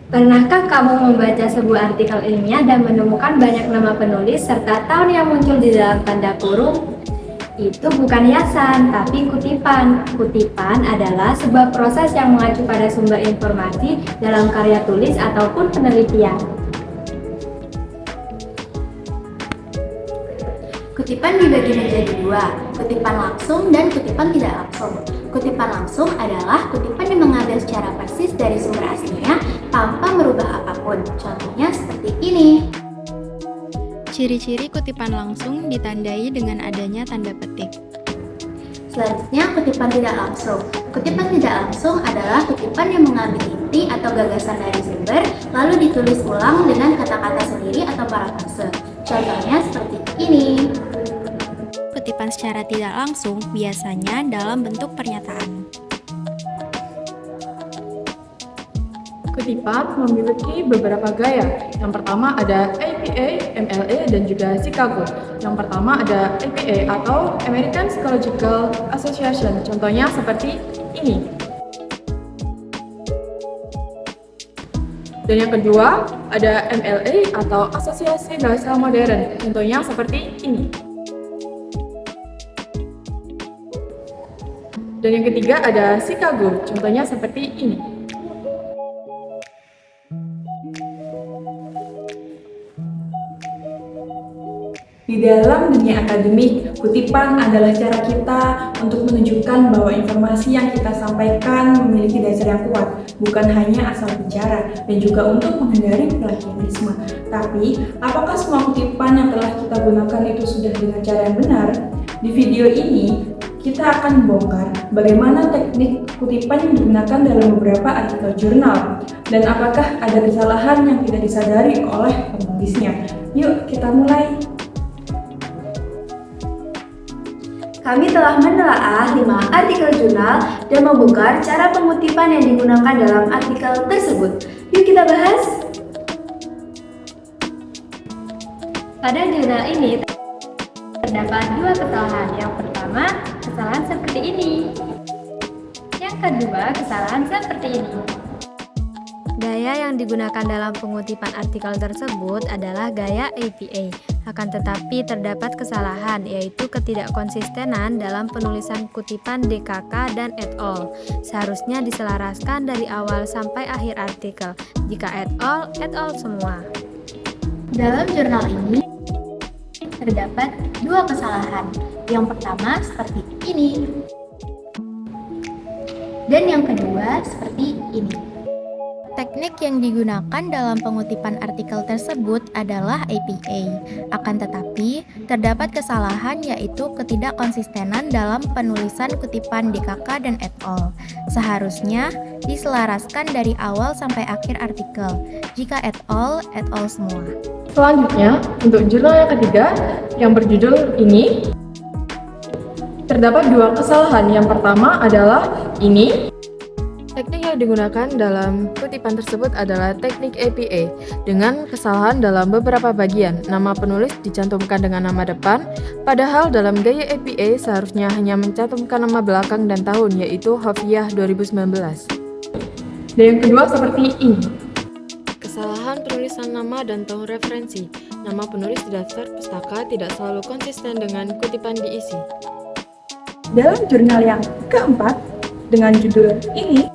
Pernahkah kamu membaca sebuah artikel ilmiah dan menemukan banyak nama penulis serta tahun yang muncul di dalam tanda kurung? Itu bukan hiasan, tapi kutipan. Kutipan adalah sebuah proses yang mengacu pada sumber informasi dalam karya tulis ataupun penelitian. Kutipan dibagi menjadi dua, kutipan langsung dan kutipan tidak langsung. Kutipan langsung adalah kutipan yang mengambil secara persis dari sumber aslinya tanpa merubah apapun. Contohnya seperti ini. Ciri-ciri kutipan langsung ditandai dengan adanya tanda petik. Selanjutnya, kutipan tidak langsung. Kutipan tidak langsung adalah kutipan yang mengambil inti atau gagasan dari sumber, lalu ditulis ulang dengan kata-kata sendiri atau parafrase. Contohnya seperti ini. Kutipan secara tidak langsung biasanya dalam bentuk pernyataan. Kutipan memiliki beberapa gaya. Yang pertama ada APA, MLA, dan juga Chicago. Yang pertama ada APA atau American Psychological Association. Contohnya seperti ini. Dan yang kedua ada MLA atau Asosiasi Bahasa Modern. Contohnya seperti ini. Dan yang ketiga ada Chicago. Contohnya seperti ini. Di dalam dunia akademik, kutipan adalah cara kita untuk menunjukkan bahwa informasi yang kita sampaikan memiliki dasar yang kuat, bukan hanya asal bicara, dan juga untuk menghindari plagiarisme. Tapi, apakah semua kutipan yang telah kita gunakan itu sudah dengan cara yang benar? Di video ini, kita akan membongkar bagaimana teknik kutipan yang digunakan dalam beberapa artikel jurnal, dan apakah ada kesalahan yang tidak disadari oleh penulisnya. Yuk, kita mulai! Kami telah menelaah 5 artikel jurnal dan membongkar cara pengutipan yang digunakan dalam artikel tersebut. Yuk kita bahas! Pada jurnal ini terdapat 2 kesalahan. Yang pertama, kesalahan seperti ini. Yang kedua, kesalahan seperti ini. Gaya yang digunakan dalam pengutipan artikel tersebut adalah gaya APA. Akan tetapi terdapat kesalahan, yaitu ketidakkonsistenan dalam penulisan kutipan DKK dan et al. Seharusnya diselaraskan dari awal sampai akhir artikel. Jika et al semua. Dalam jurnal ini terdapat 2 kesalahan. Yang pertama seperti ini. Dan yang kedua seperti ini. Teknik yang digunakan dalam pengutipan artikel tersebut adalah APA. Akan tetapi, terdapat kesalahan yaitu ketidakkonsistenan dalam penulisan kutipan DKK dan et al. Seharusnya diselaraskan dari awal sampai akhir artikel. Jika et al semua. Selanjutnya, untuk jurnal yang ketiga yang berjudul ini, terdapat 2 kesalahan. Yang pertama adalah ini. Teknik yang digunakan dalam kutipan tersebut adalah teknik APA dengan kesalahan dalam beberapa bagian. Nama penulis dicantumkan dengan nama depan, padahal dalam gaya APA seharusnya hanya mencantumkan nama belakang dan tahun, yaitu Hafiyah 2019. Dan yang kedua seperti ini. Kesalahan penulisan nama dan tahun referensi. Nama penulis di daftar pustaka tidak selalu konsisten dengan kutipan diisi. Dalam jurnal yang keempat, dengan judul ini,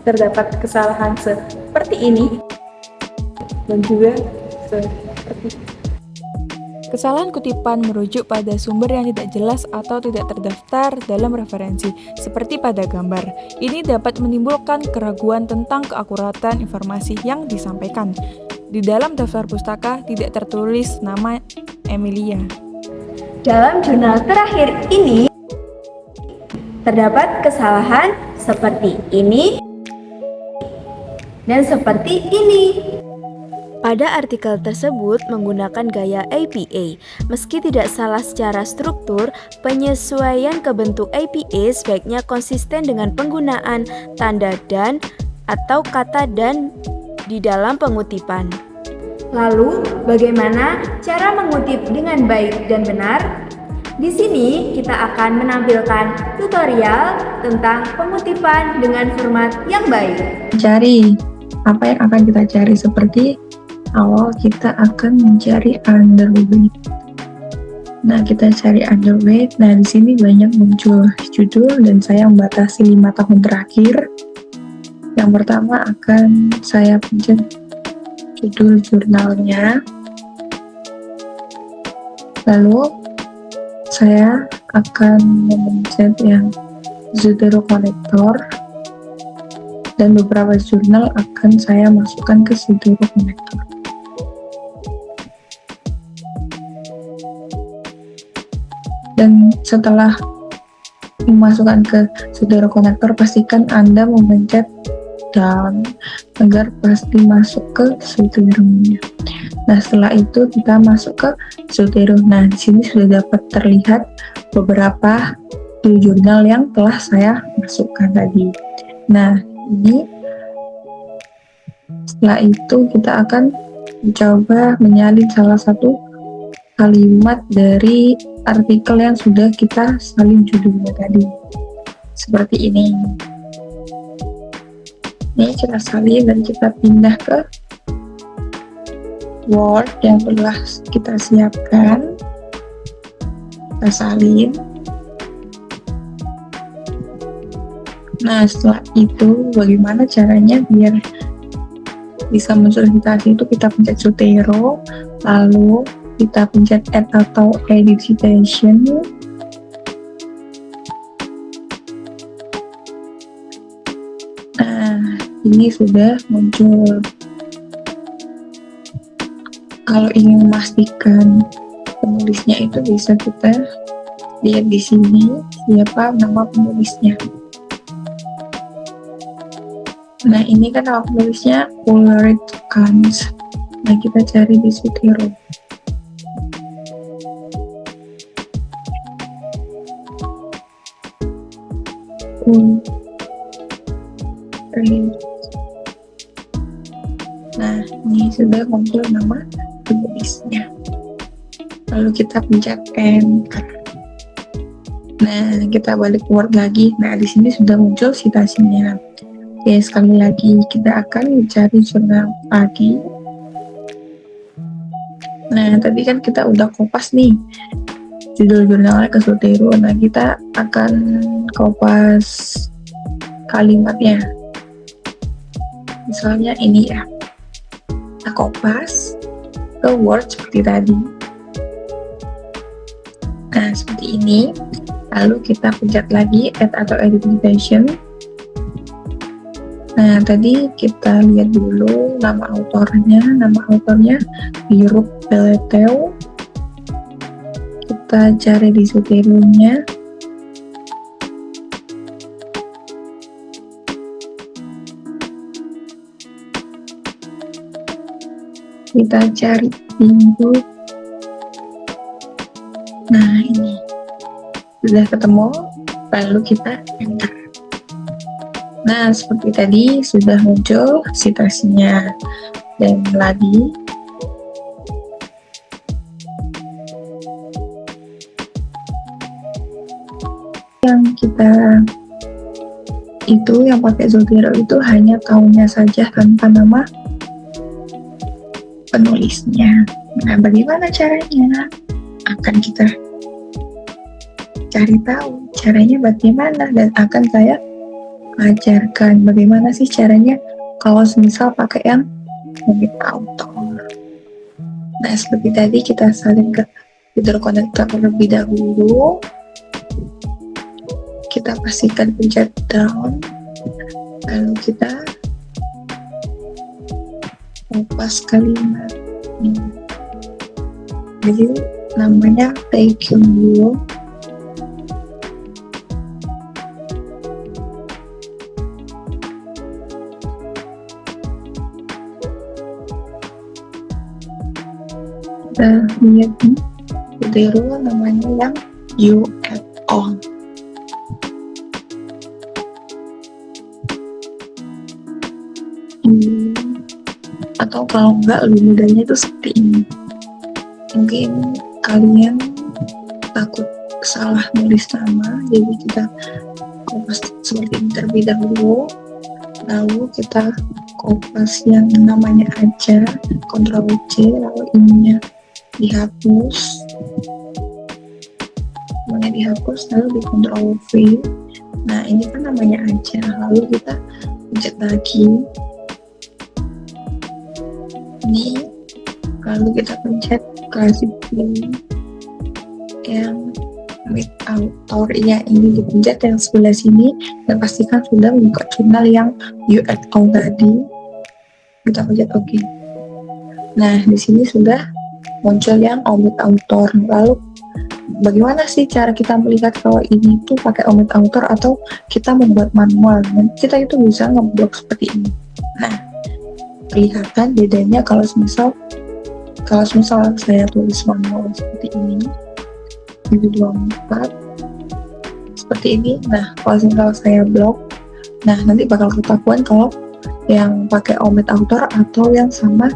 terdapat kesalahan seperti ini dan juga seperti ini. Kesalahan kutipan merujuk pada sumber yang tidak jelas atau tidak terdaftar dalam referensi, seperti pada gambar. Ini dapat menimbulkan keraguan tentang keakuratan informasi yang disampaikan. Di dalam daftar pustaka tidak tertulis nama Emilia. Dalam jurnal terakhir ini terdapat kesalahan seperti ini dan seperti ini. Pada artikel tersebut menggunakan gaya APA. Meski tidak salah secara struktur, penyesuaian ke bentuk APA sebaiknya konsisten dengan penggunaan tanda dan atau kata dan di dalam pengutipan. Lalu, bagaimana cara mengutip dengan baik dan benar? Di sini kita akan menampilkan tutorial tentang pengutipan dengan format yang baik. Cari apa yang akan kita cari. Seperti awal kita akan mencari underweight. Nah, kita cari underweight. Nah, di sini banyak muncul judul dan saya membatasi 5 tahun terakhir. Yang pertama akan saya pencet judul jurnalnya. Lalu saya akan mencet yang Zotero Connector dan beberapa jurnal akan saya masukkan ke Zotero Connector. Dan setelah memasukkan ke Zotero Connector, pastikan Anda memencet down agar pasti masuk ke Zotero-nya. Nah, setelah itu kita masuk ke Zotero. Nah, di sini sudah dapat terlihat beberapa jurnal yang telah saya masukkan tadi. Nah, ini setelah itu kita akan mencoba menyalin salah satu kalimat dari artikel yang sudah kita salin judulnya tadi. Seperti ini. Ini kita salin dan kita pindah ke Word yang telah kita siapkan. Kita salin. Nah, setelah itu bagaimana caranya biar bisa muncul citasi itu? Kita pencet Zotero, lalu kita pencet add atau edit citation. Nah, ini sudah muncul. Kalau ingin memastikan penulisnya itu bisa kita lihat di sini siapa nama penulisnya. Nah, ini kan nama penulisnya Ulrich Kans. Nah, kita cari di Zotero. Nah, ini sudah muncul nama penulisnya. Lalu kita pencet enter. Nah, kita balik ke Word lagi. Nah, di sini sudah muncul citasinya. Oke, sekali lagi kita akan mencari jurnal lagi. Nah, tadi kan kita udah kopas nih judul jurnalnya ke Zotero. Nah, kita akan kopas kalimatnya. Misalnya ini ya. Kita kopas ke Word seperti tadi. Nah, seperti ini. Lalu kita pencet lagi add atau edit citation. Nah, tadi kita lihat dulu nama autornya. Nama autornya Baruch Beletew. Kita cari di Zotero-nya. Kita cari minggu. Nah, ini sudah ketemu, lalu kita enter. Nah, seperti tadi sudah muncul citasinya. Dan lagi yang kita itu yang pakai Zotero itu hanya tahunya saja tanpa nama penulisnya. Nah, bagaimana caranya? Akan kita cari tahu caranya bagaimana, dan akan saya ajarkan bagaimana sih caranya kalau misal pakai yang meminta autor. Nah, seperti tadi kita salin ke Zotero Connector terlebih dahulu. Kita pastikan pencet down, lalu kita kopas kalimat ini. Jadi namanya thank you. Kita lihat nih, Zotero namanya yang you add on. Atau kalau enggak lebih mudahnya itu seperti ini. Mungkin kalian takut salah nulis nama, jadi kita kopas seperti ini terlebih dahulu, lalu kita kopas yang namanya aja, Ctrl C, lalu ininya dihapus, lalu di Ctrl V. Nah ini kan namanya aja, lalu kita pencet lagi ini, lalu kita pencet klasik yang with author, ya ini dipencet yang sebelah sini dan pastikan sudah membuka jurnal yang you add all tadi. Kita pencet OK. Nah di sini sudah muncul yang omit author. Lalu bagaimana sih cara kita melihat kalau ini tuh pakai omit author atau kita membuat manual? Kita itu bisa ngeblok seperti ini. Nah kelihatan bedanya kalau misal saya tulis manual seperti ini 24 seperti ini. Nah kalau misal saya blok, nah nanti bakal ketahuan kalau yang pakai omit author atau yang sama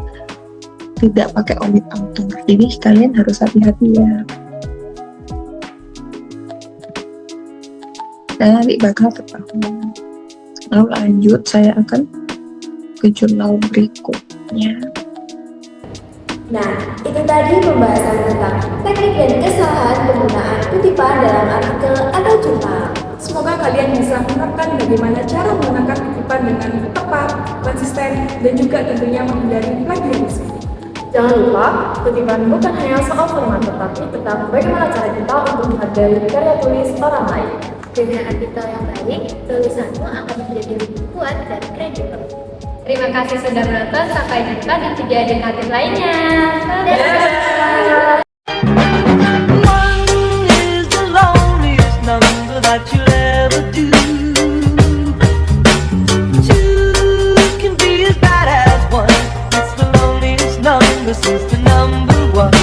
tidak pakai omit author. Jadi kalian harus hati-hati ya. Dan nanti bakal ketahuan. Lalu lanjut, saya akan ke jurnal berikutnya. Nah, itu tadi pembahasan tentang teknik dan kesalahan penggunaan kutipan dalam artikel atau jurnal. Semoga kalian bisa menerapkan bagaimana cara menggunakan kutipan dengan tepat, konsisten, dan juga tentunya menghindari plagiarisme. Jangan lupa, kutipan bukan hanya soal format, tetapi tentang bagaimana cara kita untuk menghargai karya tulis orang lain. Dengan artikel yang baik, tulisanmu akan menjadi lebih kuat dan kredibel. Terima kasih sudah menonton, sampai jumpa di video edukatif lainnya. Dadah! One is the loneliest number that you'll ever do. Two can be as bad as one. It's the loneliest number since the number one.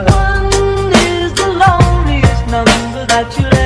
One is the loneliest number that you'll